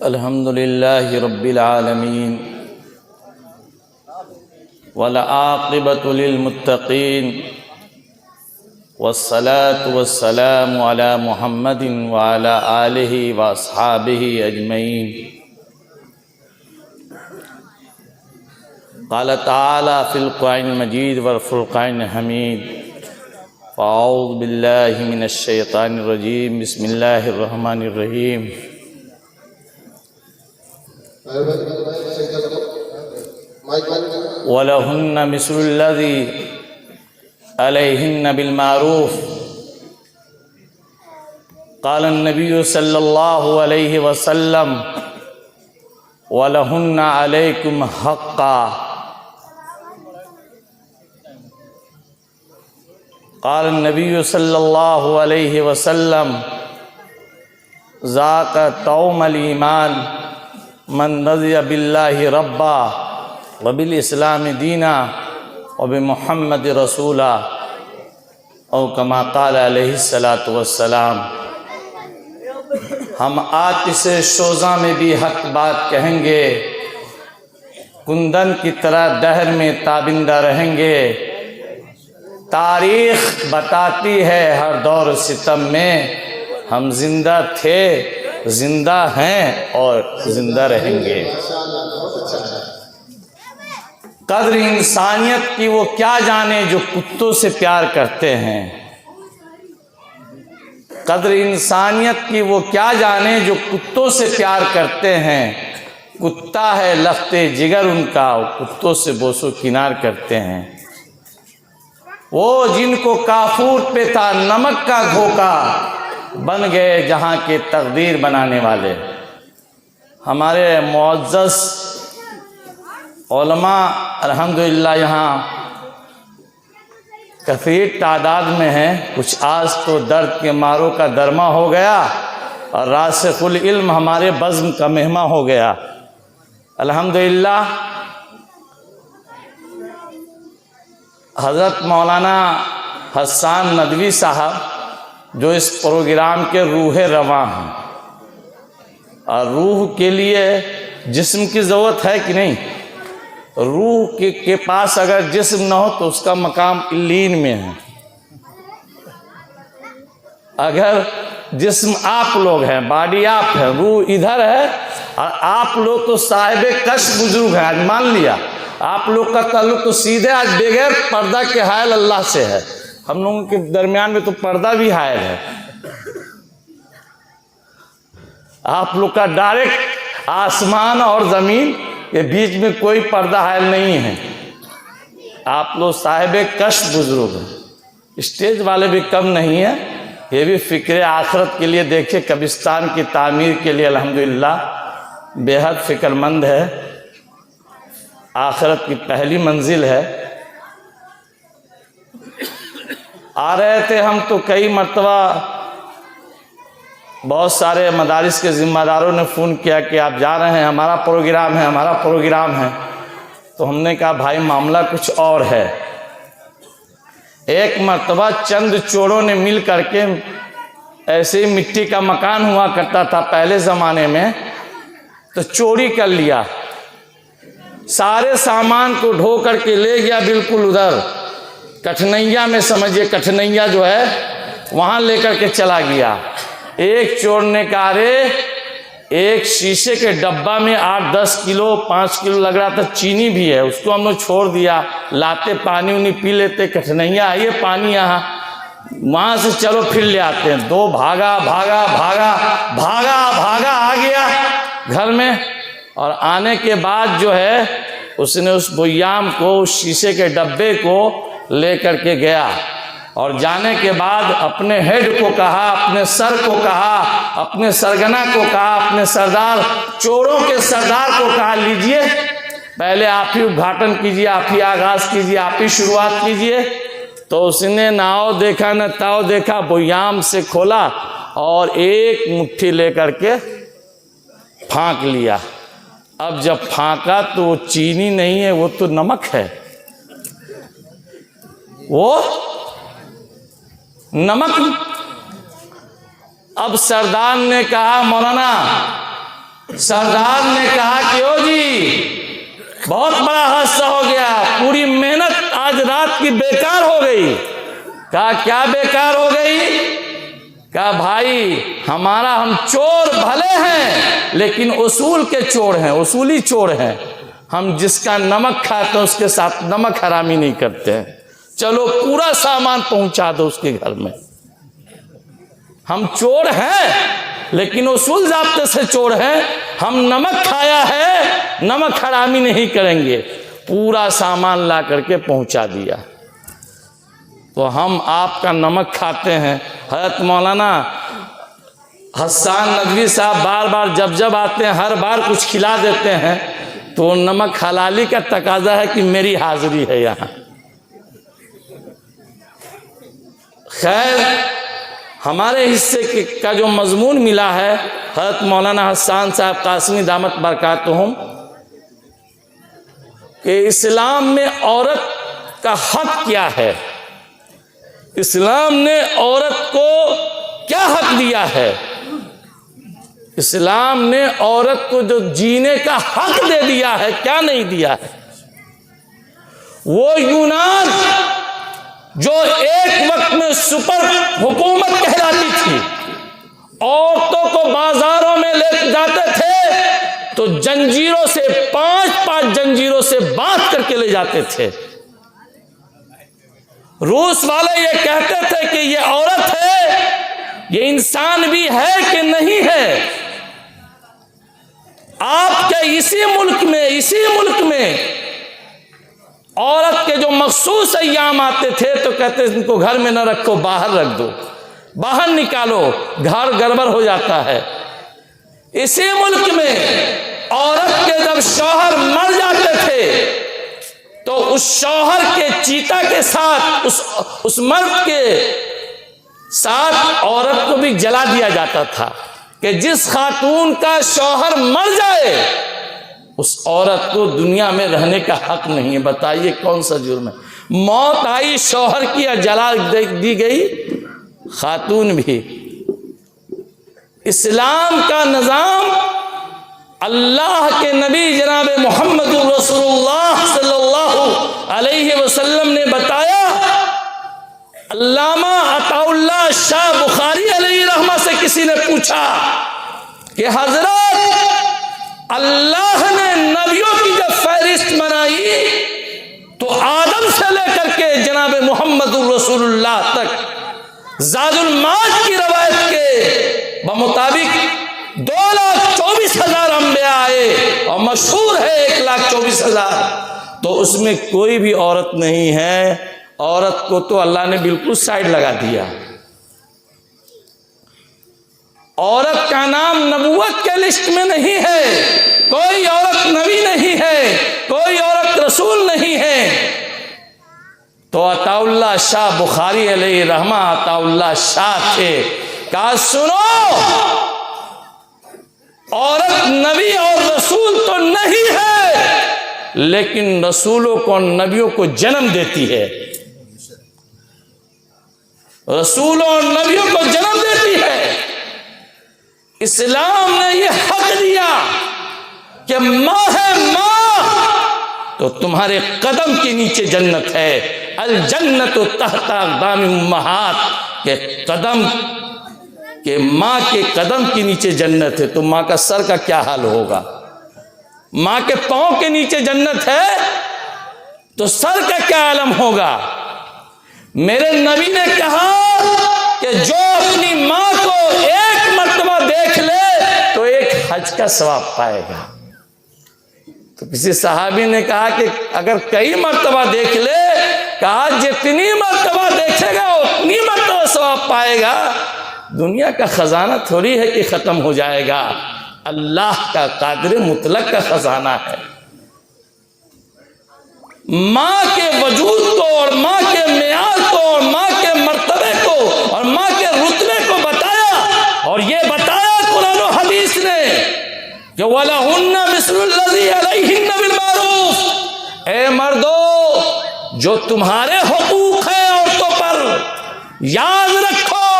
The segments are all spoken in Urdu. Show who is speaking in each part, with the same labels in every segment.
Speaker 1: الحمد للہ رب العالمین والعاقبۃ للمتقین والصلاة والسلام علی محمد وعلی آلہ واصحابہ اجمعین۔ قال تعالی فی القرآن المجید والفرقان الحمید، فاعوذ باللہ من الشیطان الرجیم، بسم اللہ الرحمن الرحیم۔ وَلَهُنَّ مِثْلُ الَّذِي عَلَيْهِنَّ بِالْمَعْرُوفِ۔ قال النبی صلی اللہ علیہ وسلم وَلَهُنَّ عَلَيْكُمْ حَقًّا۔ قال النبی صلی اللہ علیہ وسلم ذاق طعم الایمان من رضی باللہ ربا وبالاسلام دینا وبمحمد رسولا، او کما قال علیہ الصلاۃ والسلام۔ ہم آتش شوزاں میں بھی حق بات کہیں گے، کندن کی طرح دہر میں تابندہ رہیں گے۔ تاریخ بتاتی ہے ہر دور ستم میں ہم زندہ تھے، زندہ ہیں اور زندہ رہیں گے۔ قدر انسانیت کی وہ کیا جانے جو کتوں سے پیار کرتے ہیں، قدر انسانیت کی وہ کیا جانے جو کتوں سے پیار کرتے ہیں۔ کتا ہے لخت جگر ان کا، کتوں سے بوس و کنار کرتے ہیں۔ وہ جن کو کافور پہ تھا نمک کا دھوکا، بن گئے جہاں کے تقدیر بنانے والے۔ ہمارے معزز علماء الحمدللہ یہاں کثیر تعداد میں ہیں، کچھ آج تو درد کے ماروں کا درما ہو گیا اور راسخ العلم ہمارے بزم کا مہماں ہو گیا الحمدللہ۔ حضرت مولانا حسان ندوی صاحب جو اس پروگرام کے روح رواں ہیں، اور روح کے لیے جسم کی ضرورت ہے کہ نہیں؟ روح کے پاس اگر جسم نہ ہو تو اس کا مقام علیین میں ہے۔ اگر جسم آپ لوگ ہیں، باڈی آپ ہے، روح ادھر ہے، اور آپ لوگ تو صاحب کش بزرگ ہیں۔ آج مان لیا آپ لوگ کا تعلق تو سیدھے آج بغیر پردہ کے حائل اللہ سے ہے۔ ہم لوگوں کے درمیان میں تو پردہ بھی حائل ہے، آپ لوگ کا ڈائریکٹ آسمان اور زمین کے بیچ میں کوئی پردہ حائل نہیں ہے۔ آپ لوگ صاحب کش بزرگ ہیں، اسٹیج والے بھی کم نہیں ہیں۔ یہ بھی فکر آخرت کے لیے دیکھیں، قبرستان کی تعمیر کے لیے الحمدللہ بے حد فکر مند ہے، آخرت کی پہلی منزل ہے۔ آ رہے تھے ہم تو کئی مرتبہ بہت سارے مدارس کے ذمہ داروں نے فون کیا کہ آپ جا رہے ہیں، ہمارا پروگرام ہے، ہمارا پروگرام ہے۔ تو ہم نے کہا بھائی معاملہ کچھ اور ہے۔ ایک مرتبہ چند چوروں نے مل کر کے، ایسے ہی مٹی کا مکان ہوا کرتا تھا پہلے زمانے میں، تو چوری کر لیا، سارے سامان کو ڈھو کر کے لے گیا بالکل ادھر کٹھنیا میں، سمجھے کٹھنیا جو ہے وہاں لے کر کے چلا گیا۔ ایک چور نے کہا رے ایک شیشے کے ڈبہ میں 8-10 کلو 5 کلو لگ رہا تھا چینی بھی ہے، اس کو ہم نے چھوڑ دیا، لاتے پانی انہیں پی لیتے، کٹھنیا آئیے پانی یہاں، وہاں سے چلو پھر لے آتے ہیں۔ دو بھاگا بھاگا بھاگا بھاگا بھاگا آ گیا گھر میں، اور آنے کے بعد جو ہے اس نے اس بویام کو، اس شیشے کے ڈبے کو لے کر کے گیا، اور جانے کے بعد اپنے ہیڈ کو کہا، اپنے سر کو کہا، اپنے سرگنا کو کہا، اپنے سردار چوروں کے سردار کو کہا لیجئے پہلے آپ ہی ادگھاٹن کیجئے، آپ ہی آغاز کیجئے، آپ ہی شروعات کیجئے۔ تو اس نے نہ آؤ دیکھا نہ تاؤ دیکھا، بویام سے کھولا اور ایک مٹھی لے کر کے پھانک لیا۔ اب جب پھانکا تو وہ چینی نہیں ہے، وہ تو نمک ہے، وہ نمک۔ اب سردار نے کہا مولانا سردار نے کہا کہ او جی بہت بڑا حادثہ ہو گیا، پوری محنت آج رات کی بیکار ہو گئی۔ کہا کیا بیکار ہو گئی؟ کہا بھائی ہم چور بھلے ہیں لیکن اصول کے چور ہیں، اصولی چور ہیں، ہم جس کا نمک کھاتے ہیں اس کے ساتھ نمک حرامی نہیں کرتے ہیں، چلو پورا سامان پہنچا دو اس کے گھر میں۔ ہم چور ہیں لیکن اصول ضابطے سے چور ہیں، ہم نمک کھایا ہے نمک حرامی نہیں کریں گے، پورا سامان لا کر کے پہنچا دیا۔ تو ہم آپ کا نمک کھاتے ہیں۔ حضرت مولانا حسان ندوی صاحب بار بار جب آتے ہیں ہر بار کچھ کھلا دیتے ہیں، تو نمک حلالی کا تقاضا ہے کہ میری حاضری ہے یہاں۔ خیر ہمارے حصے کا جو مضمون ملا ہے، حضرت مولانا حسان صاحب قاسمی دامت برکاتہم کہ اسلام میں عورت کا حق کیا ہے، اسلام نے عورت کو کیا حق دیا ہے، اسلام نے عورت کو جو جینے کا حق دے دیا ہے کیا نہیں دیا ہے۔ وہ یونان جو ایک وقت میں سپر حکومت کہلاتی تھی، عورتوں کو بازاروں میں لے جاتے تھے تو جنجیروں سے پانچ جنجیروں سے باندھ کر کے لے جاتے تھے۔ روس والے یہ کہتے تھے کہ یہ عورت ہے، یہ انسان بھی ہے کہ نہیں ہے۔ آپ کے اسی ملک میں عورت کے جو مخصوص ایام آتے تھے تو کہتے ان کو گھر میں نہ رکھو، باہر رکھ دو، باہر نکالو، گھر گڑبڑ ہو جاتا ہے۔ اسی ملک میں عورت کے جب شوہر مر جاتے تھے تو اس شوہر کے چیتا کے ساتھ اس مرد کے ساتھ عورت کو بھی جلا دیا جاتا تھا کہ جس خاتون کا شوہر مر جائے اس عورت کو دنیا میں رہنے کا حق نہیں ہے۔ بتائیے کون سا جرم ہے؟ موت آئی شوہر کی یا جلا دی گئی خاتون بھی۔ اسلام کا نظام اللہ کے نبی جناب محمد رسول اللہ صلی اللہ علیہ وسلم نے بتایا۔ علامہ عطا اللہ شاہ بخاری علیہ رحمہ سے کسی نے پوچھا کہ حضرت اللہ نے نبیوں کی جب فہرست بنائی تو آدم سے لے کر کے جناب محمد رسول اللہ تک زاد المعاد کی روایت کے بمطابق 2,24,000 انبیاء آئے اور مشہور ہے 1,24,000، تو اس میں کوئی بھی عورت نہیں ہے۔ عورت کو تو اللہ نے بالکل سائڈ لگا دیا۔ عورت کا نام نبوت کے لسٹ میں نہیں ہے، کوئی عورت نبی نہیں ہے، کوئی عورت رسول نہیں ہے۔ تو عطا اللہ شاہ بخاری علیہ رحمہ عطا اللہ شاہ تھے، کہا سنو عورت نبی اور رسول تو نہیں ہے لیکن رسولوں کو نبیوں کو جنم دیتی ہے، رسولوں اور نبیوں کو جنم دیتی ہے۔ اسلام نے یہ حق دیا کہ ماں ہے ماں تو تمہارے قدم کے نیچے جنت ہے۔ الجنت تحت اقدام امہات، کہ قدم کہ ماں کے قدم کے نیچے جنت ہے، تو ماں کا سر کا کیا حال ہوگا؟ ماں کے پاؤں کے نیچے جنت ہے تو سر کا کیا عالم ہوگا؟ میرے نبی نے کہا کہ جو اپنی ماں کو ایک مرتبہ دیکھ لے تو ایک حج کا ثواب پائے گا۔ تو کسی صحابی نے کہا کہ اگر کئی مرتبہ دیکھ لے، کہا جتنی مرتبہ دیکھے گا اتنی مرتبہ ثواب پائے گا۔ دنیا کا خزانہ تھوڑی ہے کہ ختم ہو جائے گا، اللہ کا قادر مطلق کا خزانہ ہے۔ ماں کے وجود کو اور ماں کے معیار کو اور ماں کے مرتبے کو اور ماں کے رتبے کو بتایا، اور یہ بتایا قرآن و حدیث نے کہ وَلَهُنَّ مِثْلُ الَّذِي عَلَيْهِنَّ بِالْمَعْرُوفِ، اے مردو جو تمہارے حقوق ہیں عورتوں پر یاد رکھو،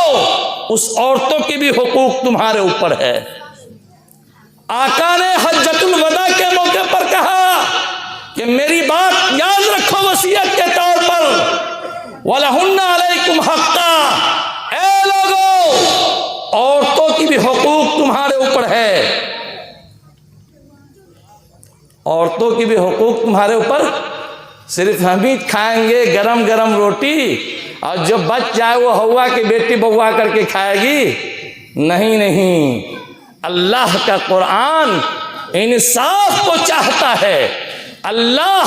Speaker 1: اس عورتوں کے بھی حقوق تمہارے اوپر ہے۔ آقا نے حجۃ الوداع کے موقع پر کہا کہ میری بات یاد رکھو وصیت کے طور پر، وَلَهُنَّ عَلَيْكُمْ حَقًّا، اے لوگوں عورتوں کی بھی حقوق تمہارے اوپر ہے، عورتوں کی بھی حقوق تمہارے اوپر۔ صرف ہم ہی کھائیں گے گرم گرم روٹی اور جو بچ جائے وہ ہوا کی بیٹی بوا کر کے کھائے گی؟ نہیں نہیں، اللہ کا قرآن انصاف کو چاہتا ہے۔ اللہ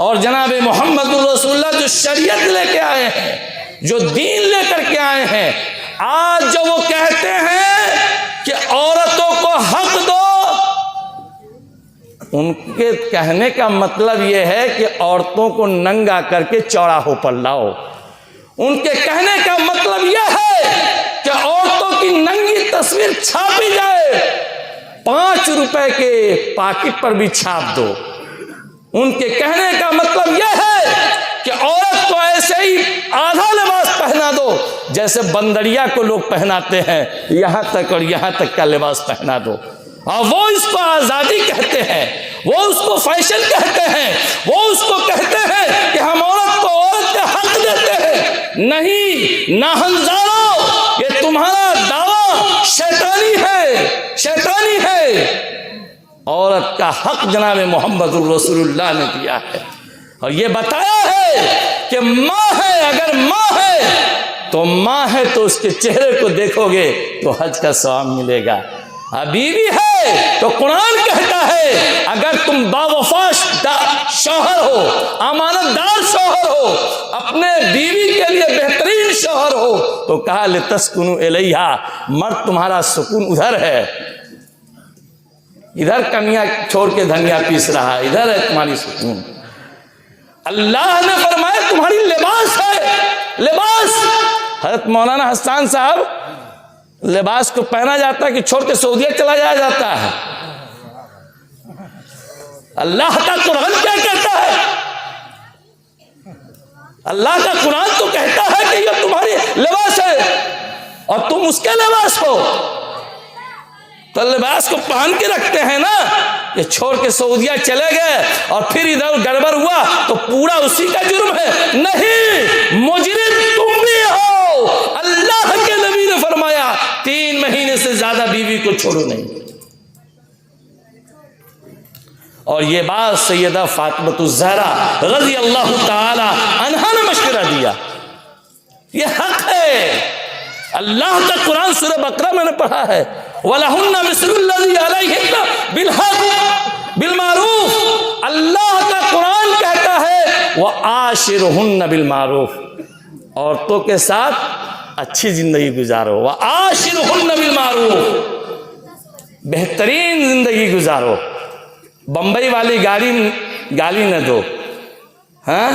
Speaker 1: اور جناب محمد رسول اللہ جو شریعت لے کے آئے ہیں، جو دین لے کر کے آئے ہیں، آج جو وہ کہتے ہیں کہ عورتوں کو حق دو، ان کے کہنے کا مطلب یہ ہے کہ عورتوں کو ننگا کر کے چوراہوں پر لاؤ۔ ان کے کہنے کا مطلب یہ ہے کہ عورتوں کی ننگی تصویر چھاپی جائے، 5 روپے کے پاکٹ پر بھی چھاپ دو۔ ان کے کہنے کا مطلب یہ ہے کہ عورت کو ایسے ہی آدھا لباس پہنا دو جیسے بندریا کو لوگ پہناتے ہیں، یہاں تک اور یہاں تک کا لباس پہنا دو، اور وہ اس کو آزادی کہتے ہیں، وہ اس کو فیشن کہتے ہیں، وہ اس کو کہتے ہیں کہ ہم عورت کو عورت کا حق دیتے ہیں۔ نہیں، ناہنزارو، یہ تمہارا دعویٰ شیطانی ہے، شیطانی ہے۔ عورت کا حق جناب محمد رسول اللہ نے دیا ہے اور یہ بتایا ہے کہ ماں ہے، اگر ماں ہے تو ماں ہے تو اس کے چہرے کو دیکھو گے تو حج کا ثواب ملے گا۔ بیوی ہے تو قرآن کہتا ہے اگر تم باوفا شوہر ہو، امانت دار شوہر ہو، اپنے بیوی کے لیے بہترین شوہر ہو تو کہا لتسکنوا الیہا، مرد تمہارا سکون ادھر ہے، ادھر کمیاں چھوڑ کے دھنیا پیس رہا ہے، ادھر ہے تمہاری سکون۔ اللہ نے فرمایا تمہاری لباس ہے، لباس۔ حضرت مولانا حسان صاحب، لباس کو پہنا جاتا ہے کہ چھوڑ کے سعودیہ چلا جایا جاتا ہے؟ اللہ کا قرآن کیا کہتا ہے؟ اللہ کا قرآن تو کہتا ہے کہ یہ تمہاری لباس ہے اور تم اس کے لباس ہو، تو لباس کو پہن کے رکھتے ہیں نا، یہ چھوڑ کے سعودیہ چلے گئے اور پھر ادھر گڑبڑ ہوا تو پورا اسی کا جرم ہے؟ نہیں، مجرم تم بھی ہو۔ اللہ کے نبی نے فرمایا 3 مہینے سے زیادہ بیوی کو چھوڑو نہیں۔ اور یہ بات سیدہ فاطمہ الزہرا رضی اللہ تعالی عنہا نے مشورہ دیا، یہ حق ہے۔ اللہ کا قرآن سورہ بقرہ میں نے پڑھا ہے، وَلَهُنَّ مِثْلُ الَّذِي عَلَيْهِنَّ بِالْحَقِّ بِالْمَعْرُوفِ، اللہ کا قرآن کہتا ہے وَعَاشِرْهُنَّ بِالْمَعْرُوفِ، عورتوں کے ساتھ اچھی زندگی گزارو، وَعَاشِرْهُنَّ بِالْمَعْرُوفِ، بہترین زندگی گزارو، بمبئی والی گالی نہ دو۔ ہاں،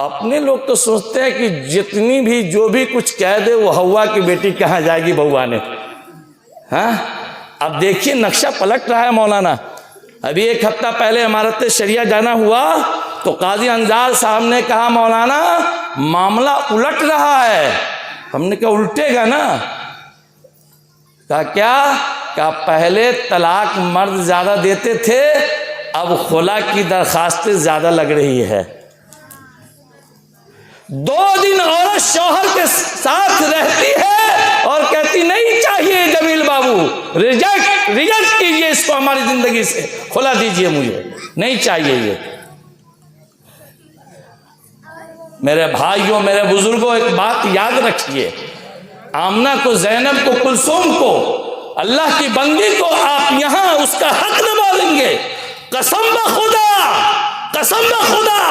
Speaker 1: اپنے لوگ تو سوچتے ہیں کہ جتنی بھی جو بھی کچھ کہہ دے وہ ہوا کی بیٹی کہاں جائے گی بہوا نے۔ ہاں، اب دیکھیے نقشہ پلٹ رہا ہے مولانا۔ ابھی 1 ہفتہ پہلے امارت شریعہ جانا ہوا تو قاضی انصار صاحب نے کہا مولانا معاملہ الٹ رہا ہے۔ ہم نے کہا الٹے گا نا؟ کہا کیا؟ کہا پہلے طلاق مرد زیادہ دیتے تھے، اب خلا کی درخواستیں زیادہ لگ رہی ہے۔ 2 دن عورت شوہر کے ساتھ رہتی ہے اور کہتی نہیں چاہیے جمیل بابو، ریجیکٹ کیجئے اس کو ہماری زندگی سے، کھلا دیجئے، مجھے نہیں چاہیے یہ۔ میرے بھائیوں، میرے بزرگوں، ایک بات یاد رکھیے، آمنہ کو، زینب کو، کلثوم کو، اللہ کی بندی کو آپ یہاں اس کا حق نبھائیں گے، قسم بخدا، قسم بخدا،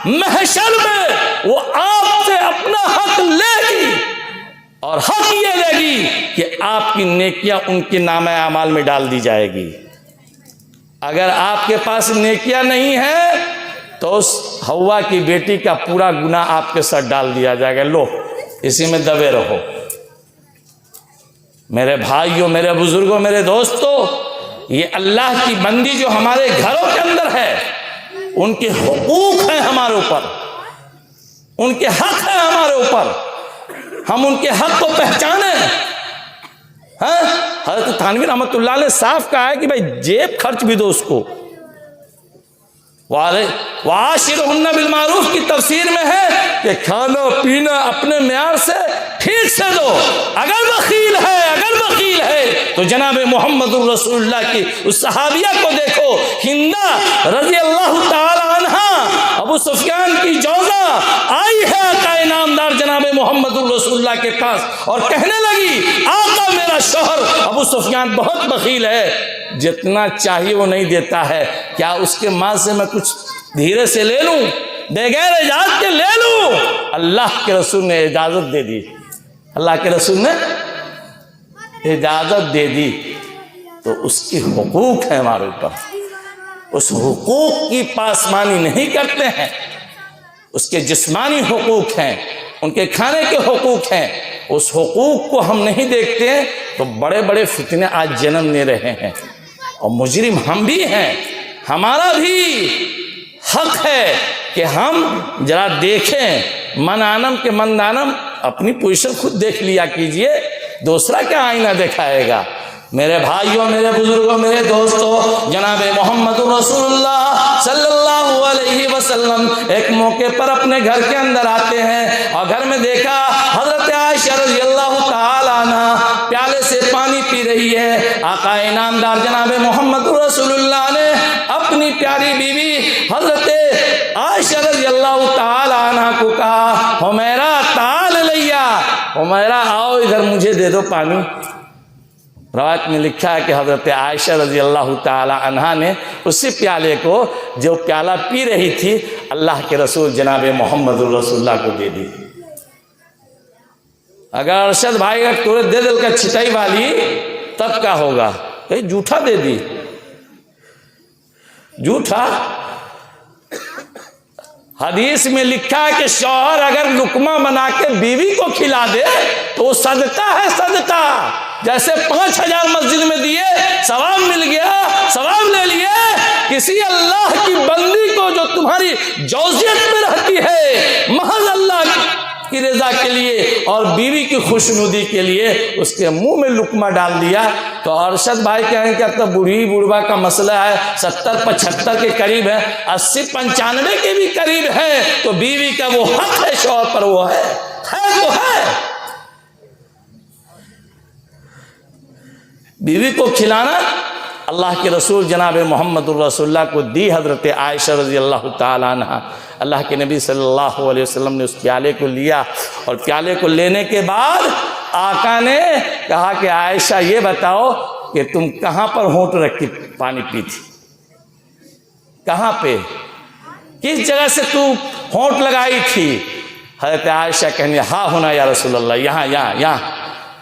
Speaker 1: محشر میں وہ آپ سے اپنا حق لے گی، اور حق یہ لے گی کہ آپ کی نیکیاں ان کے نامہ اعمال میں ڈال دی جائے گی۔ اگر آپ کے پاس نیکیاں نہیں ہیں تو اس ہوا کی بیٹی کا پورا گناہ آپ کے ساتھ ڈال دیا جائے گا، لو اسی میں دبے رہو۔ میرے بھائیوں، میرے بزرگوں، میرے دوستوں، یہ اللہ کی بندی جو ہمارے گھروں کے اندر ہے، ان کے حقوق ہیں ہمارے اوپر، ان کے حق ہیں ہمارے اوپر، ہم ان کے حق کو پہچانیں۔ ہاں، حضرت تھانوی رحمۃ اللہ نے صاف کہا ہے کہ بھائی جیب خرچ بھی دو اس کو. وعاشرہن بالمعروف کی تفسیر میں ہے کہ کھانا پینا اپنے معیار سے ٹھیک سے دو. اگر بخیل ہے تو جناب محمد الرسول اللہ کی اس صحابیہ کو دیکھو, ہندہ رضی اللہ تعالی عنہ, ابو سفیان کی جوزہ آئی ہے آقا انعامدار جناب محمد الرسول اللہ کے پاس اور کہنے لگی آقا میرا شوہر ابو سفیان بہت بخیل ہے, جتنا چاہیے وہ نہیں دیتا ہے, کیا اس کے مال سے میں کچھ دھیرے سے لے لوں, بغیر اجازت کے لے لوں؟ اللہ کے رسول نے اجازت دے دی, اللہ کے رسول نے اجازت دے دی. تو اس کی حقوق ہے ہمارے اوپر, اس حقوق کی پاسمانی نہیں کرتے ہیں. اس کے جسمانی حقوق ہیں, ان کے کھانے کے حقوق ہیں, اس حقوق کو ہم نہیں دیکھتے ہیں تو بڑے بڑے فتنے آج جنم لے رہے ہیں. اور مجرم ہم بھی ہیں, ہمارا بھی حق ہے کہ ہم ذرا دیکھیں, من آنم کے من دانم, اپنی پوزیشن خود دیکھ لیا کیجئے, دوسرا کیا آئینہ دکھائے گا. میرے بھائیوں, میرے بزرگوں, میرے دوستوں, جناب محمد رسول اللہ صلی اللہ علیہ وسلم ایک موقع پر اپنے گھر کے اندر آتے ہیں اور گھر میں دیکھا حضرت عائشہ رضی اللہ تعالی عنہ پیالے سے پانی پی رہی ہے. آقا انعامدار جناب محمد رسول اللہ نے اپنی پیاری بیوی حضرت عائشہ رضی اللہ تعالی عنہ کو کہا, حمیرہ تعال لیا, حمیرہ آؤ ادھر مجھے دے دو پانی. روایت میں لکھا ہے کہ حضرت عائشہ رضی اللہ تعالی عنہا نے اسی پیالے کو, جو پیالہ پی رہی تھی, اللہ کے رسول جناب محمد الرسول اللہ کو دے دی. اگر ارشد بھائی اگر تورے دے دل کا چھٹائی والی تب کیا ہوگا؟ جھوٹا دے دی, جھوٹا. حدیث میں لکھا ہے کہ شوہر اگر لقمہ بنا کے بیوی کو کھلا دے تو وہ صدقہ ہے, صدقہ. جیسے 5000 مسجد میں دیے, ثواب مل گیا, ثواب لے لیے. کسی اللہ کی بندی کو جو تمہاری جوزیت میں رہتی ہے محض اللہ کی رضا کے لیے اور بیوی کی خوشنودی کے لیے, اس کے منہ میں لقمہ ڈال دیا, تو ارشد بھائی کہیں کہ اب تو بوڑھی بوڑھا کا مسئلہ ہے, 70-75 کے قریب ہے, 80-95 کے بھی قریب ہے, تو بیوی کا وہ حق ہے شوہر پر, وہ ہے تو ہے. بیوی کو کھلانا اللہ کے رسول جناب محمد الرسول اللہ کو دی حضرت عائشہ رضی اللہ تعالی عنہ. اللہ کے نبی صلی اللہ علیہ وسلم نے اس پیالے کو لیا, اور پیالے کو لینے کے بعد آقا نے کہا کہ عائشہ یہ بتاؤ کہ تم کہاں پر ہونٹ رکھ کے پانی پی تھی, کہاں پہ, کس جگہ سے تو ہونٹ لگائی تھی؟ حضرت عائشہ کہنے ہاں ہونا یا رسول اللہ, یہاں یہاں یہاں.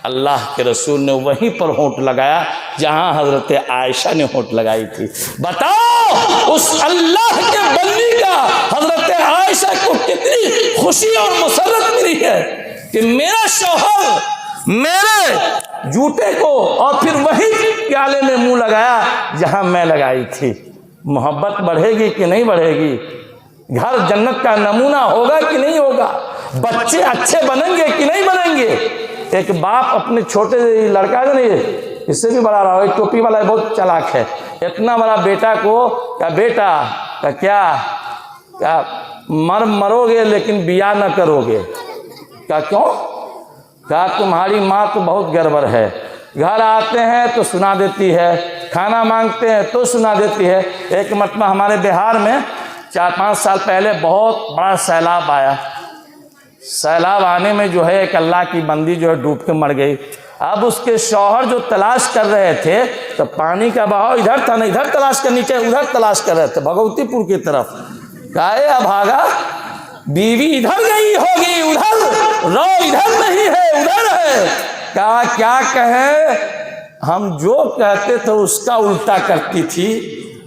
Speaker 1: اللہ کے رسول نے وہیں پر ہونٹ لگایا جہاں حضرت عائشہ نے ہونٹ لگائی تھی. بتاؤ اس اللہ کے بندی کا حضرت عائشہ کو کتنی خوشی اور مسرت ملی ہے کہ میرا شوہر میرے جوتے کو اور پھر وہی پیالے میں منہ لگایا جہاں میں لگائی تھی. محبت بڑھے گی کہ نہیں بڑھے گی؟ گھر جنت کا نمونہ ہوگا کہ نہیں ہوگا؟ بچے اچھے بنیں گے کہ نہیں بنیں گے؟ ایک باپ اپنے چھوٹے لڑکا ہے نہیں, اس سے بھی بڑا رہا, ایک ٹوپی والا ہے بہت چالاک ہے, اتنا بڑا بیٹا کو کیا بیٹا کیا مرو گے لیکن بیاہ نہ کرو گے, کیا کیوں؟ کیا تمہاری ماں تو بہت گڑبڑ ہے, گھر آتے ہیں تو سنا دیتی ہے, کھانا مانگتے ہیں تو سنا دیتی ہے. ایک مرتبہ ہمارے بہار میں 4-5 سال پہلے بہت بڑا سیلاب آیا. سیلاب آنے میں جو ہے ایک اللہ کی بندی جو ہے ڈوب کے مر گئی. اب اس کے شوہر جو تلاش کر رہے تھے تو پانی کا بہاؤ ادھر تھا نا, ادھر تلاش کرنی چاہیے, ادھر تلاش کر رہے تھے بھگوتی پور کی طرف. کہا بھاگا, بیوی ادھر گئی ہوگی, ادھر رو, ادھر نہیں ہے ادھر ہے. کہا کیا کہیں, ہم جو کہتے تھے اس کا الٹا کرتی تھی,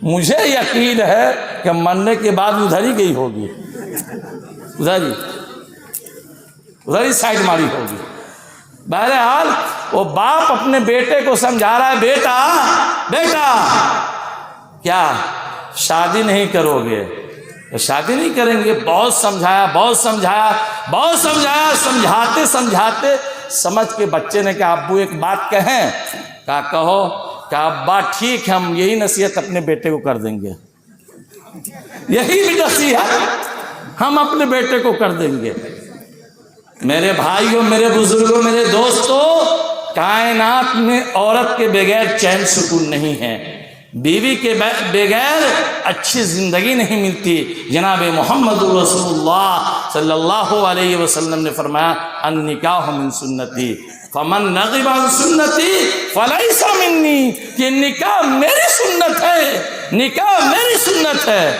Speaker 1: مجھے یقین ہے کہ مرنے کے بعد ادھر ہی گئی ہوگی, ادھر ہی سائڈ ماری ہوگی. بہرحال وہ باپ اپنے بیٹے کو سمجھا رہا ہے, بیٹا کیا شادی نہیں کرو گے؟ شادی نہیں کریں گے. بہت سمجھایا, سمجھاتے سمجھ کے بچے نے کہا ابو ایک بات کہیں, کہا کہو، کہا ابا ٹھیک ہے، ہم یہی نصیحت اپنے بیٹے کو کر دیں گے، یہی بھی نصیحت ہم اپنے بیٹے کو کر دیں گے۔ میرے بھائیوں، میرے بزرگوں، میرے دوستوں، کائنات میں عورت کے بغیر چین سکون نہیں ہے، بیوی کے بغیر اچھی زندگی نہیں ملتی۔ جناب محمد رسول اللہ صلی اللہ علیہ وسلم نے فرمایا النکاح من سنتی فمن رغب عن سنتی فلیس منی، کہ نکاح میری سنت ہے، نکاح میری سنت ہے۔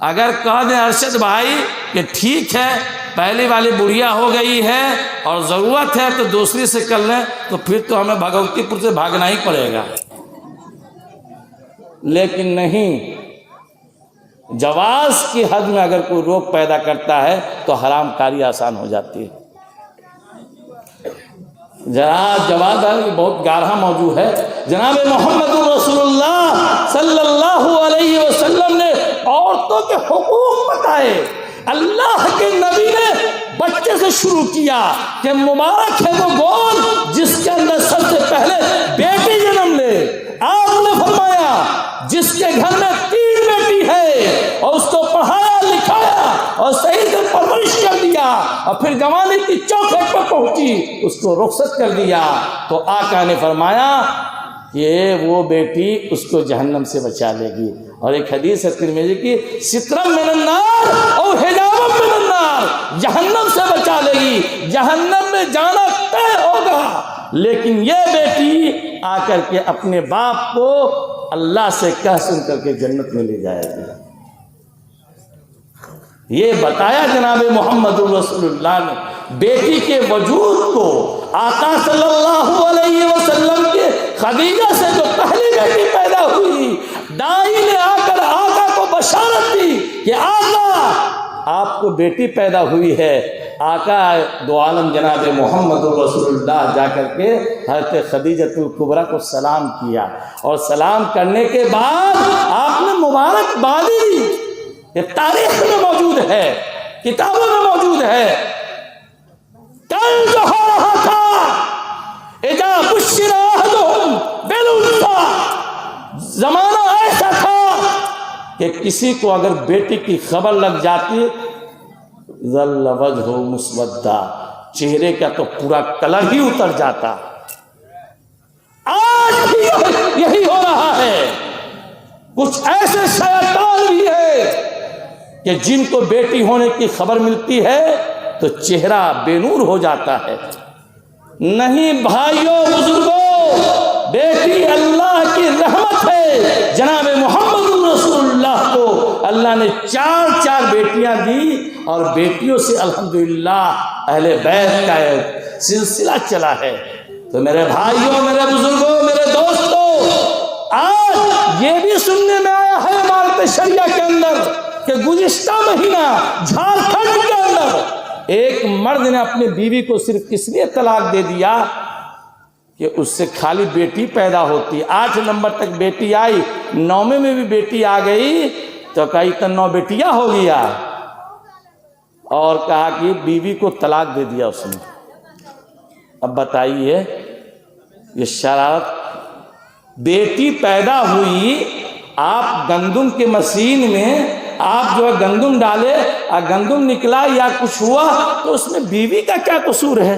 Speaker 1: اگر کہہ دیں ارشد بھائی کہ ٹھیک ہے پہلی والی بڑھیا ہو گئی ہے اور ضرورت ہے تو دوسری سے کر لیں، تو پھر تو ہمیں بھگوتی پور سے بھاگنا ہی پڑے گا۔ لیکن نہیں، جواز کی حد میں اگر کوئی روک پیدا کرتا ہے تو حرام کاری آسان ہو جاتی ہے۔ جواز ہے بہت گاڑھا موضوع ہے۔ جناب محمد رسول اللہ صلی اللہ علیہ وسلم نے عورتوں کے حقوق بتائے۔ اللہ کے نبی نے بچے سے شروع کیا کہ مبارک ہے وہ گود جس کے اندر سب سے پہلے بیٹی جنم لے۔ آپ نے فرمایا جس کے گھر میں 3 بیٹی ہے اور اس کو پڑھایا لکھایا اور صحیح سے پرورش کر دیا اور پھر جوانی کی چوکھٹ پر پہنچی اس کو رخصت کر دیا، تو آقا نے فرمایا کہ وہ بیٹی اس کو جہنم سے بچا لے گی۔ اور ایک حدیث ہے ترمذی کی، سترم من النار اور حجابم من النار، جہنم سے بچا لے گی، جہنم میں جانا طے ہوگا، لیکن یہ بیٹی آ کر کے اپنے باپ کو اللہ سے کہہ سن کر کے جنت میں لے جائے گی۔ یہ بتایا جناب محمد رسول اللہ نے بیٹی کے وجود کو۔ آقا صلی اللہ علیہ وسلم کے خدیجہ سے جو پہلی بیٹی پیدا ہوئی، دائی نے آ کر آقا کو بشارت دی کہ آقا آپ کو بیٹی پیدا ہوئی ہے۔ آقا دو عالم جناب محمد رسول اللہ جا کر کے حضرت خدیجۃ الکبریٰ کو سلام کیا، اور سلام کرنے کے بعد آپ نے مبارکبادی دی۔ یہ تاریخ میں موجود ہے، کتابوں میں موجود ہے۔ کل جو ہو رہا تھا اذا بشر احدهم بالانثى، زمانہ ایسا تھا کہ کسی کو اگر بیٹی کی خبر لگ جاتی ظل وجهه مسودا، چہرے کا تو پورا کلر ہی اتر جاتا۔ آج بھی یہی ہو رہا ہے۔ کچھ ایسے شیطان بھی ہیں کہ جن کو بیٹی ہونے کی خبر ملتی ہے تو چہرہ بے نور ہو جاتا ہے۔ نہیں بھائیوں بزرگوں، بیٹی اللہ کی رحمت ہے۔ جناب محمد رسول اللہ کو اللہ نے 4 بیٹیاں دی، اور بیٹیوں سے الحمدللہ اہل بیت کا سلسلہ چلا ہے۔ تو میرے بھائیوں، میرے بزرگوں، میرے دوستوں، آج یہ بھی سننے میں آیا ہے عمارت شریعہ کے اندر کہ گزشتہ مہینہ جھارکھنڈ کے اندر ایک مرد نے اپنی بیوی کو صرف اس لیے طلاق دے دیا کہ اس سے خالی بیٹی پیدا ہوتی۔ 8 نمبر تک بیٹی آئی، 9ویں میں بھی بیٹی آ گئی تو کہا تو 9 بیٹیاں ہو گیا، اور کہا کہ بیوی کو طلاق دے دیا اس نے۔ اب بتائیے یہ شرارت۔ بیٹی پیدا ہوئی، آپ گندم کے مشین میں آپ جو ہے گندم ڈالے اور گندم نکلا یا کچھ ہوا تو اس میں بیوی کا کیا قصور ہے؟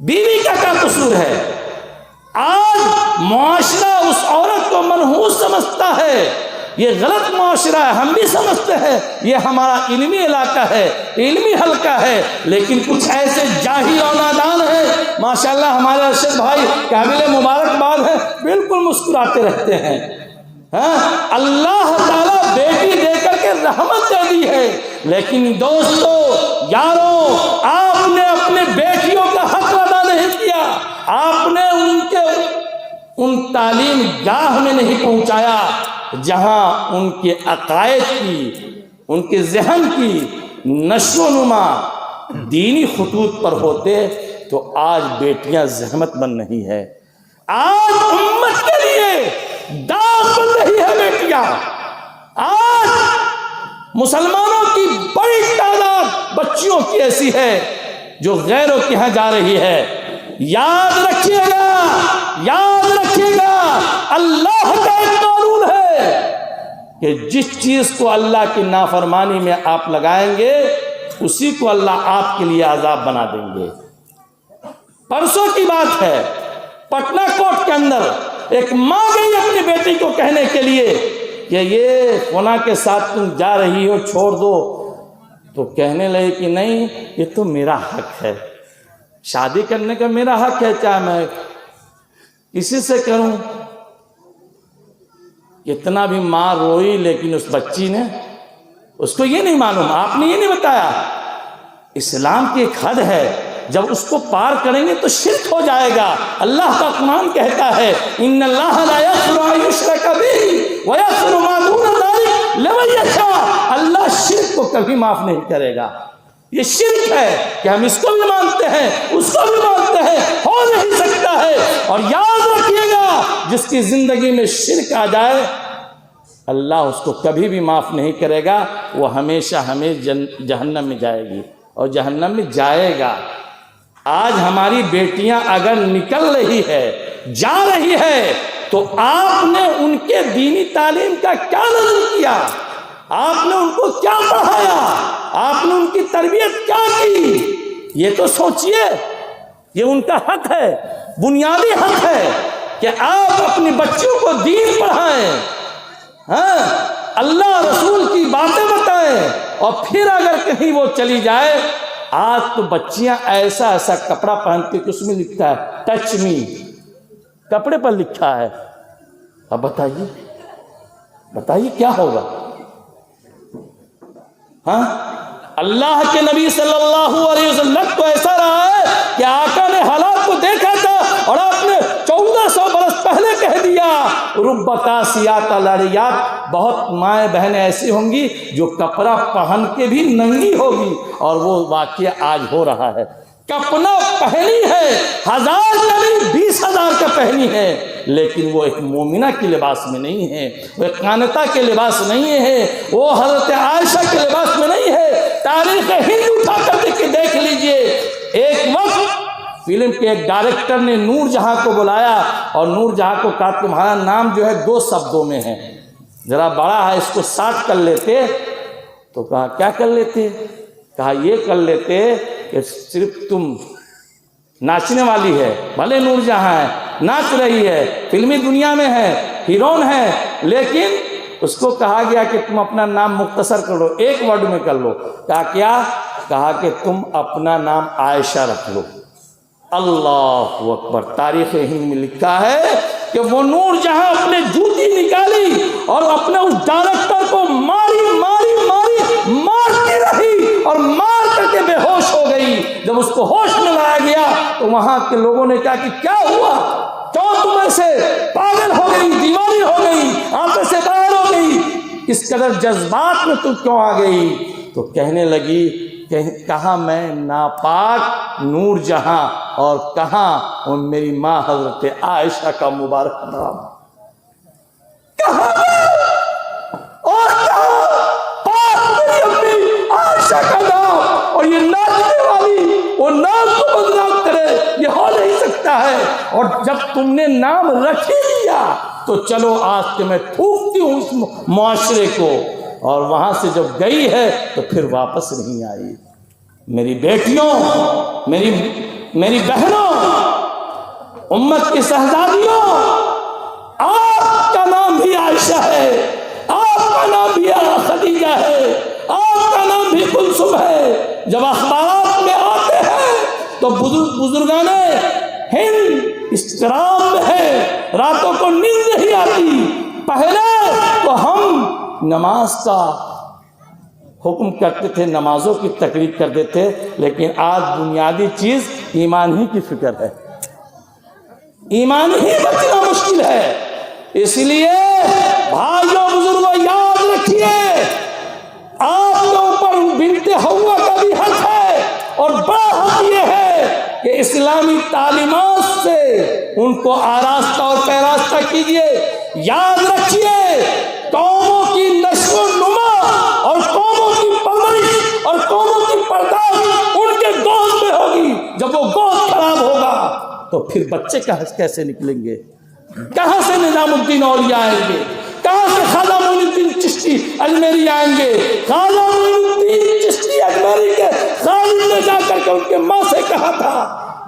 Speaker 1: بیوی کا کیا قصور ہے؟ آج معاشرہ اس عورت کو منحوس سمجھتا ہے، یہ غلط معاشرہ ہے، ہم بھی سمجھتے ہیں یہ ہمارا علمی علاقہ ہے، علمی حلقہ ہے، لیکن کچھ ایسے جاہل اور نادان ہیں ماشاءاللہ ہمارے ارشد بھائی قابل مبارکباد ہیں، بالکل مسکراتے رہتے ہیں۔ اللہ تعالیٰ بیٹی دے کر کے رحمت دے دی ہے، لیکن دوستو یارو، آپ نے اپنے بیٹیوں کا حق ادا نہیں کیا، آپ نے ان تعلیم گاہ میں نہیں پہنچایا جہاں ان کے عقائد کی، ان کے ذہن کی نشو و نما دینی خطوط پر ہوتے تو آج بیٹیاں زحمت بن رہی ہے، آج امت کے لیے داغ بن رہی ہے بیٹیاں۔ آج مسلمانوں کی بڑی تعداد بچیوں کی ایسی ہے جو غیروں کے ہاں جا رہی ہے۔ یاد رکھیے گا یاد رکھیے گا اللہ کا ایک قانون ہے کہ جس چیز کو اللہ کی نافرمانی میں آپ لگائیں گے اسی کو اللہ آپ کے لیے عذاب بنا دیں گے۔ پرسوں کی بات ہے، پٹنہ کوٹ کے اندر ایک ماں گئی اپنی بیٹی کو کہنے کے لیے کہ یہ فلاں کے ساتھ تم جا رہی ہو، چھوڑ دو، تو کہنے لگے کہ نہیں، یہ تو میرا حق ہے، شادی کرنے کا میرا حق ہے، چاہے میں کسی سے کروں۔ کتنا بھی ماں روئی، لیکن اس بچی نے، اس کو یہ نہیں معلوم، آپ نے یہ نہیں بتایا، اسلام کی ایک حد ہے، جب اس کو پار کریں گے تو شرک ہو جائے گا۔ اللہ کا قرآن کہتا ہے ان اللہ لا یغفر ان یشرک بہ ویغفر ما دون ذلک لمن یشاء، اللہ شرک کو کبھی معاف نہیں کرے گا۔ یہ شرک ہے کہ ہم اس کو بھی مانتے ہیں اس کو بھی مانتے ہیں، ہو نہیں سکتا ہے۔ اور یاد رکھیے گا جس کی زندگی میں شرک آ جائے اللہ اس کو کبھی بھی معاف نہیں کرے گا، وہ ہمیشہ جہنم میں جائے گی اور جہنم میں جائے گا۔ آج ہماری بیٹیاں اگر نکل رہی ہے، جا رہی ہے، تو آپ نے ان کے دینی تعلیم کا کیا نظر کیا؟ آپ نے ان کو کیا پڑھایا؟ آپ نے ان کی تربیت کیا کی؟ یہ تو سوچئے، یہ ان کا حق ہے، بنیادی حق ہے کہ آپ اپنی بچیوں کو دین پڑھائیں، ہاں اللہ رسول کی باتیں بتائیں، اور پھر اگر کہیں وہ چلی جائے۔ آج تو بچیاں ایسا ایسا کپڑا پہنتی کہ اس میں لکھا ہے ٹچ می، کپڑے پر لکھا ہے۔ اب بتائیے کیا ہوگا؟ ہاں اللہ کے نبی صلی اللہ علیہ وسلم تو ایسا رہا ہے کہ آقا نے حالات کو دیکھا تھا اور آپ نے 1400 برس پہلے کہہ دیا رب کاسیات عاریات، بہت مائیں بہنیں ایسی ہوں گی جو کپڑا پہن کے بھی ننگی ہوگی، اور وہ واقعہ آج ہو رہا ہے۔ کپڑا پہنی ہے 1000 کا نہیں 20,000 کا پہنی ہے، لیکن وہ ایک مومنہ کے لباس میں نہیں ہے، وہ ایک قانتہ کے لباس نہیں ہے، وہ حضرت عائشہ کے لباس میں نہیں ہے۔ تاریخ ہند اٹھا کر دیکھ لیجئے، ایک وقت فلم کے ایک ڈائریکٹر نے نور جہاں کو بلایا اور نور جہاں کو کہا تمہارا نام جو ہے 2 شبدوں میں ہے، ذرا بڑا ہے، اس کو 60 کر لیتے۔ تو کہا کیا کر لیتے؟ کہا یہ کر لیتے کہ صرف تم ناچنے والی ہے، بھلے نور جہاں ہے، ناچ رہی ہے، فلمی دنیا میں ہے، ہیرون ہے، لیکن اس کو کہا گیا کہ تم اپنا نام مختصر کر لو، ایک ورڈ میں کر لو۔ کہا کیا؟ کہا کہ تم اپنا نام عائشہ رکھ لو۔ اللہ اکبر! تاریخ ہند میں لکھا ہے کہ وہ نور جہاں اپنے جوتی نکالی اور اپنے اس ڈائریکٹر کو مارتی رہی اور مار کر کے بے ہوش ہو گئی۔ جب اس کو ہوش میں لایا گیا تو وہاں کے لوگوں نے کہا کہ کیا ہوا، کیوں تم ایسے پاگل ہو گئی، دیوانی ہو گئی، آنکھوں سے باہر ہو گئی، اس قدر جذبات میں تم کیوں آ گئی؟ تو کہنے لگی کہ کہاں میں ناپاک نور جہاں اور کہاں وہ میری ماں حضرت عائشہ کا مبارک نام، کہاں اور کہاں پاک میری امی عائشہ کا نام، اور یہ ناچنے والی وہ نام کو بدنام کرے، یہ ہو نہیں سکتا ہے۔ اور جب تم نے نام رکھ ہی لیا تو چلو آج کے میں تھوکتی ہوں اس معاشرے کو، اور وہاں سے جب گئی ہے تو پھر واپس نہیں آئی۔ میری بیٹیوں، میری بہنوں، امت کی شہزادیوں، آپ کا نام بھی عائشہ ہے، آپ کا نام بھی خدیجہ ہے، آپ کا نام بھی کلثوم ہے۔ جب اخبارات میں آتے ہیں تو بزرگان ہند اضطراب میں ہے، راتوں کو نیند نہیں آتی۔ پہلے تو ہم نماز کا حکم کرتے تھے، نمازوں کی تقریر کرتے تھے، لیکن آج بنیادی چیز ایمان ہی کی فکر ہے، ایمان ہی بچنا مشکل ہے۔ اس لیے بھائیوں بزرگوں یاد رکھیے، آپ کے اوپر بنت حوا کا بھی حق ہے، اور بڑا حق یہ ہے کہ اسلامی تعلیمات سے ان کو آراستہ اور پیراستہ کیجیے۔ یاد رکھیے قوموں کی نشو و نما اور قوموں کی پرورش اور قوموں کی پرداش ان کے گود میں ہوگی۔ جب وہ گود خراب ہوگا تو پھر بچے کیسے نکلیں گے؟ کہاں سے نظام الدین اولیاء آئیں گے؟ کہاں سے خواجہ معین الدین چشتی اجمیری آئیں گے؟ خواجہ معین الدین چشتی اجمیری کے خالد نے جا کر کے ان کے ماں سے کہا تھا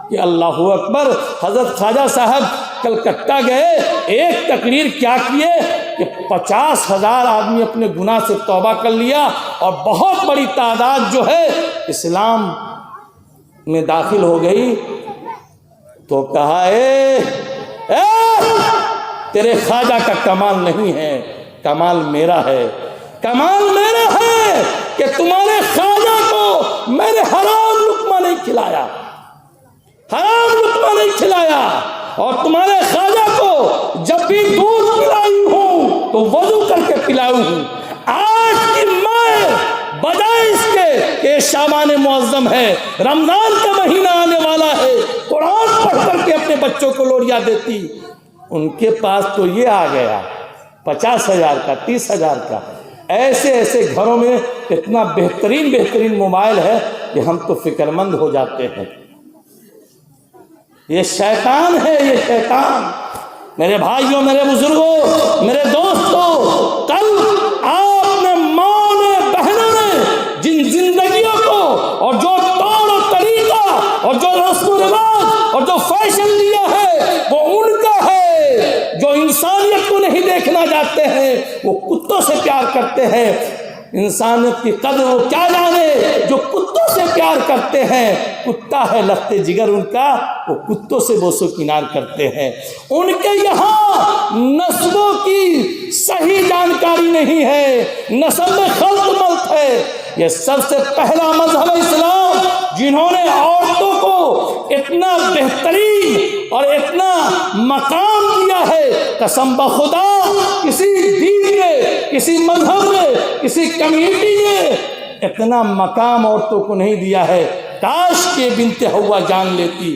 Speaker 1: کہ اللہ اکبر، حضرت خواجہ صاحب کلکتہ گئے، ایک تقریر کیا کیے کہ 50,000 آدمی اپنے گناہ سے توبہ کر لیا اور بہت بڑی تعداد جو ہے اسلام میں داخل ہو گئی۔ تو کہا اے تیرے خواجہ کا کمال نہیں ہے، کمال میرا ہے، کمال میرا ہے کہ تمہارے خواجہ کو میں نے حرام لقمہ نہیں کھلایا، حرام لقمہ نہیں کھلایا، اور تمہارے خواجہ کو جب بھی دودھ پلائی ہوں تو وضو کر کے پلائی ہوں۔ آج کی ماں بجائے اس کے کہ شعبان معظم ہے، رمضان کا مہینہ آنے والا ہے، قرآن پڑھ کر کے اپنے بچوں کو لوریاں دیتی، ان کے پاس تو یہ آ گیا 50,000 کا 30,000 کا۔ ایسے ایسے گھروں میں اتنا بہترین موبائل ہے کہ ہم تو فکر مند ہو جاتے ہیں۔ یہ شیطان ہے، یہ شیطان۔ میرے بھائیوں، میرے بزرگوں، میرے دوستوں، کل آپ نے ماں نے، بہنوں نے جن زندگیوں کو اور جو طور و طریقہ اور جو رسم و رواج اور جو فیشن لیا ہے وہ ان کا ہے۔ جو انسانیت کو نہیں دیکھنا چاہتے ہیں وہ کتوں سے پیار کرتے ہیں۔ انسانیت کی قدر وہ کیا جانے جو کتوں سے پیار کرتے ہیں۔ کتا ہے لخت جگر ان کا، وہ کتوں سے بوسو کنار کرتے ہیں۔ ان کے یہاں نسبوں کی صحیح جانکاری نہیں ہے، نسب میں خلط ملط ہے۔ یہ سب سے پہلا مذہب اسلام جنہوں نے عورتوں کو اتنا بہترین اور اتنا مقام دیا ہے، قسم بخدا کسی دین نے، کسی مذہب نے، کسی کمیونٹی نے اتنا مقام عورتوں کو نہیں دیا ہے۔ کاش کہ بنت حوا جان لیتی۔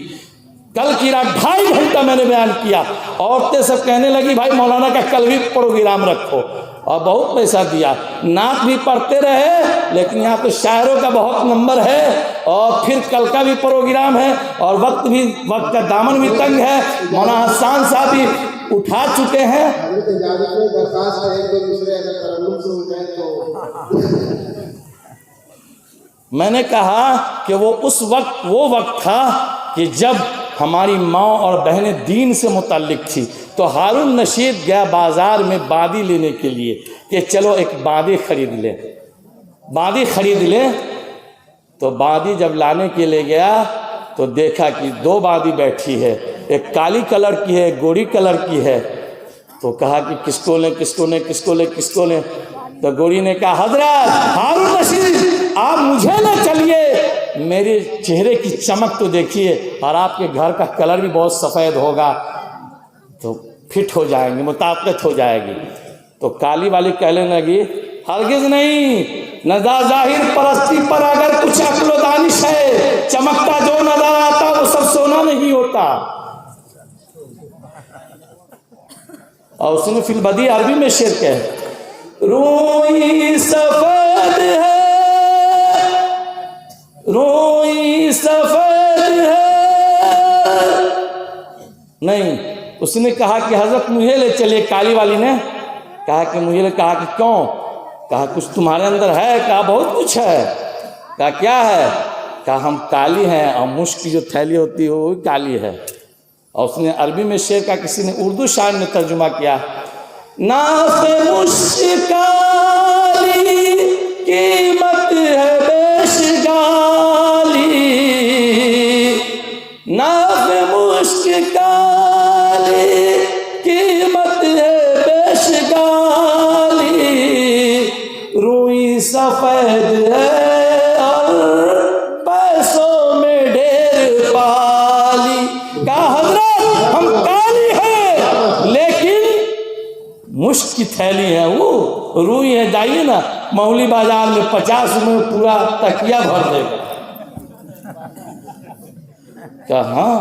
Speaker 1: کل کی رات 2.5 گھنٹہ میں نے بیان کیا، عورتیں سب کہنے لگی بھائی مولانا کا کل بھی پروگرام رکھو، اور بہت پیسہ دیا، نعت بھی پڑھتے رہے، لیکن یہاں تو شاعروں کا بہت نمبر ہے، اور پھر کل کا بھی پروگرام ہے، اور وقت کا دامن بھی تنگ ہے۔ مولانا حسان صاحب بھی اٹھا چکے ہیں۔ میں نے کہا کہ وہ وقت تھا کہ جب ہماری ماں اور بہنیں دین سے متعلق تھی، تو ہارون رشید گیا بازار میں بادی لینے کے لیے کہ چلو ایک بادی خرید لیں۔ تو بادی جب لانے کے لیے گیا تو دیکھا کہ 2 بادی بیٹھی ہے، ایک کالی کلر کی ہے، ایک گوری کلر کی ہے۔ تو کہا کہ کس کو لیں؟ تو گوری نے کہا حضرت ہارون رشید آپ مجھے لے چلیے، میرے چہرے کی چمک تو دیکھیے، اور آپ کے گھر کا کلر بھی بہت سفید ہوگا، تو فٹ ہو جائیں گے، مطابقت ہو جائے گی۔ تو کالی والی کہنے لگی ہرگز نہیں، نظر ظاہر پرستی پر اگر کچھ عقل و دانش ہے، چمکتا جو نظر آتا وہ سب سونا نہیں ہوتا۔ اور اس نے فی البدیع عربی میں شعر کہے روئی سفید ہے، روئی سفید ہے، نہیں، اس نے کہا کہ حضرت مجھے لے چلے۔ کالی والی نے کہا کہ مجھے لے، کہا کہ کیوں؟ کہا کچھ تمہارے اندر ہے؟ کہا بہت کچھ ہے۔ کہا کیا ہے؟ کہا ہم کالی ہیں، اور مشک کی جو تھیلی ہوتی ہے وہ کالی ہے۔ اور اس نے عربی میں شعر کا کسی نے اردو شاعر نے ترجمہ کیا، ناف مشک کالی قیمت ہے بیش گالی، ناف مشک کالی قیمت ہے بیش گالی، روئی سفید ہے اور پیسوں میں ڈھیر پالی۔ کہا حضرت ہم کالی ہیں لیکن مشک کی تھیلی ہے، وہ روئی ہے، جائیے نا مہولی بازار میں 50 میں پورا تکیہ بھر دے گا۔ کہا ہاں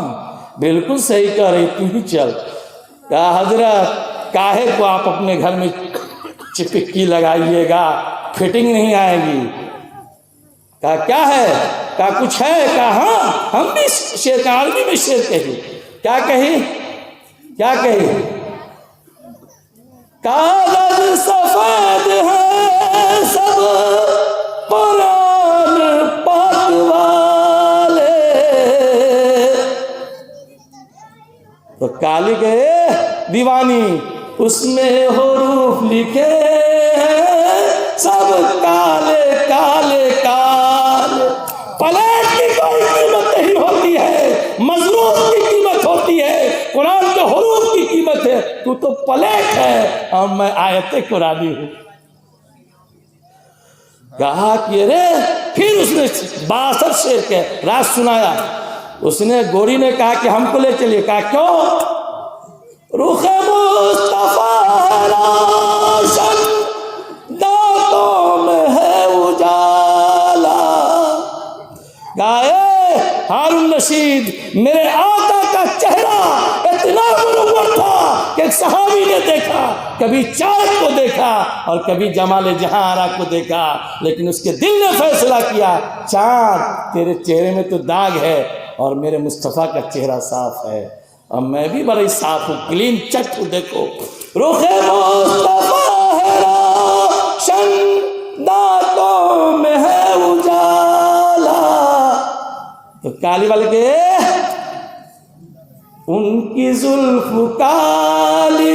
Speaker 1: بالکل صحیح کہہ رہی، تم ہی چل۔ کہا حضرت کاہے کو آپ اپنے گھر میں چپکی لگائیے گا، فٹنگ نہیں آئے گی۔ کہا کیا ہے؟ کہا کچھ ہے؟ کہا ہاں ہم بھی شعر کا عربی میں شعر کہی۔ کیا کہی؟ کیا کہی؟ کاغذ سفید ہے سب قرآن پاک والے. تو کالی کہے دیوانی اس میں حروف لکھے سب کالے کالے کالے. پلیٹ کی کوئی قیمت نہیں ہوتی ہے، مضروب کی قیمت ہوتی ہے، قرآن کے حروف کی قیمت ہے. تو پلیٹ ہے اور میں آیت قرآنی ہوں. کہا کہ رے پھر اس نے 62 شعر کے راز سنایا. اس نے گوری نے کہا کہ ہم کو لے چلیے. کہا کیوں؟ رخ مصطفیٰ روشن دانتوں میں ہے اجالا. گائے ہارون رشید میرے آقا کا چہرہ اتنا منور تھا کہ ایک صحابی نے دیکھا، کبھی چاند کو دیکھا اور کبھی جمال جہاں آرا کو دیکھا، لیکن اس کے دل نے فیصلہ کیا چاند تیرے چہرے میں تو داغ ہے اور میرے مصطفیٰ کا چہرہ صاف ہے اور میں بھی بڑی صاف ہوں، کلین چٹ ہوں. دیکھو رخ مصطفیٰ ہے روشن دانتوں میں ہے اجالا. تو کالی والے کے ان کی زلف کالی